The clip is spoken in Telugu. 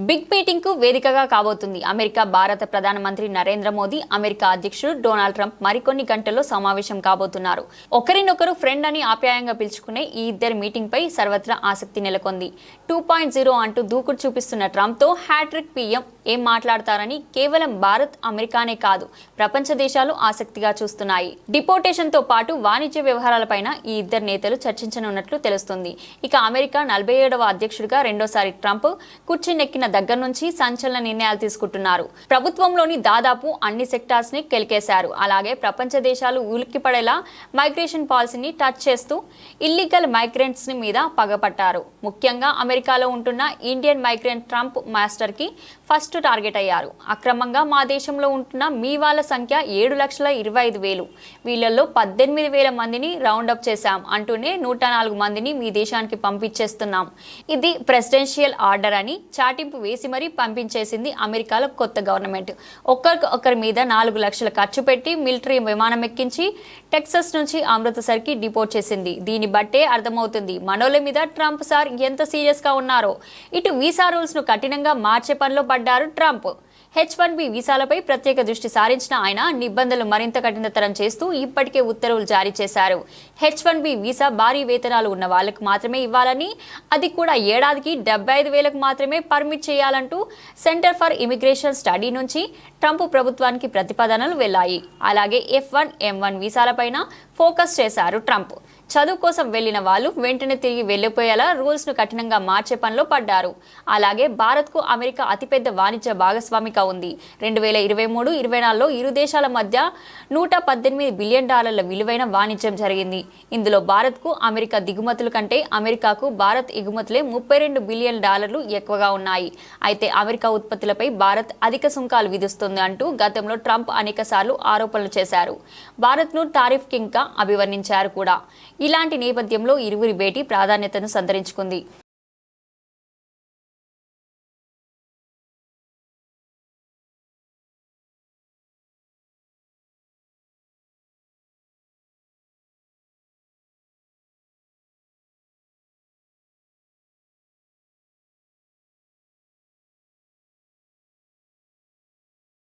బిగ్ మీటింగ్ కు వేదికగా కాబోతుంది. అమెరికా భారత ప్రధానమంత్రి నరేంద్ర మోదీ, అమెరికా అధ్యక్షుడు డొనాల్డ్ ట్రంప్ మరికొన్ని గంటల్లో సమావేశం కాబోతున్నారు. ఒకరినొకరు ఫ్రెండ్ అని ఆప్యాయంగా పిలుచుకునే ఈ ఇద్దరి మీటింగ్ పై సర్వత్రా ఆసక్తి నెలకొంది. 2.0 అంటూ దూకుడు చూపిస్తున్న ట్రంప్ తో హ్యాట్రిక్ పీఎం ఏం మాట్లాడతారని కేవలం భారత్, అమెరికానే కాదు ప్రపంచ దేశాలు ఆసక్తిగా చూస్తున్నాయి. డిపోర్టేషన్ తో పాటు వాణిజ్య వ్యవహారాలపైన ఈ ఇద్దరు నేతలు చర్చించనున్నట్లు తెలుస్తుంది. ఇక అమెరికా 47వ అధ్యక్షుడిగా రెండోసారి ట్రంప్ కుర్చీనెక్కిన దగ్గర నుంచి సంచలన నిర్ణయాలు తీసుకుంటున్నారు. ప్రభుత్వంలోని దాదాపు అన్ని సెక్టార్స్ ని కెలికేశారు. అలాగే ప్రపంచ దేశాలు ఉలిక్కిపడేలా మైగ్రేషన్ పాలసీని టచ్ చేస్తూ ఇల్లీగల్ మైగ్రెంట్స్ మీద పగపట్టారు. ముఖ్యంగా అమెరికాలో ఉంటున్న ఇండియన్ మైగ్రెంట్ ట్రంప్ మాస్టర్ కి ఫస్ట్ టార్గెట్ అయ్యారు. అక్రమంగా మా దేశంలో ఉంటున్న మీ వాళ్ళ సంఖ్య 7,25,000. వీళ్ళల్లో 18,000 మందిని రౌండప్ చేశాం అంటూనే 104 మందిని మీ దేశానికి పంపించేస్తున్నాం. ఇది ప్రెసిడెన్షియల్ ఆర్డర్ అని చాటింపు వేసి మరీ పంపించేసింది అమెరికాలో కొత్త గవర్నమెంట్. ఒకరి మీద 4 లక్షలు ఖర్చు పెట్టి మిలిటరీ విమానం ఎక్కించి టెక్సస్ నుంచి అమృతసర్కి డిపోర్ట్ చేసింది. దీన్ని బట్టే అర్థమవుతుంది మనోళ్ళ మీద ట్రంప్ సార్ ఎంత సీరియస్ గా ఉన్నారో. ఇటు వీసా రూల్స్ ను కఠినంగా మార్చే పనిలో పడ్డారు ట్రంప్. H-1B వీసాలపై ప్రత్యేక దృష్టి సారించిన ఆయన నిబంధనలు మరింత కఠినతరం చేస్తూ ఇప్పటికే ఉత్తర్వులు జారీ చేశారు. H-1B వీసా భారీ వేతనాలు ఉన్న వాళ్లకు మాత్రమే ఇవ్వాలని, అది కూడా ఏడాదికి 75,000కు మాత్రమే పర్మిట్ చేయాలంటూ సెంటర్ ఫర్ ఇమిగ్రేషన్ స్టడీ నుంచి ట్రంప్ ప్రభుత్వానికి ప్రతిపాదనలు వెళ్లాయి. అలాగే F-1, M-1 వీసాలపైన ఫోకస్ చేశారు ట్రంప్. చదువు కోసం వెళ్లిన వాళ్ళు వెంటనే తిరిగి వెళ్లిపోయేలా రూల్స్ ను కఠినంగా మార్చే పనిలో పడ్డారు. అలాగే భారత్ కు అమెరికా అతిపెద్ద వాణిజ్య భాగస్వామిగా ఉంది. 2023-24లో ఇరు దేశాల మధ్య $118 బిలియన్ విలువైన వాణిజ్యం జరిగింది. ఇందులో భారత్ కు అమెరికా దిగుమతుల కంటే అమెరికాకు భారత్ ఎగుమతులే $32 బిలియన్ ఎక్కువగా ఉన్నాయి. అయితే అమెరికా ఉత్పత్తులపై భారత్ అధిక సుంకాలు విధిస్తుంది అంటూ గతంలో ట్రంప్ అనేకసార్లు ఆరోపణలు చేశారు. భారత్ ను టారిఫ్ కింగ్ గా అభివర్ణించారు కూడా. ఇలాంటి నేపథ్యంలో ఇరువురి భేటీ ప్రాధాన్యతను సంతరించుకుంది.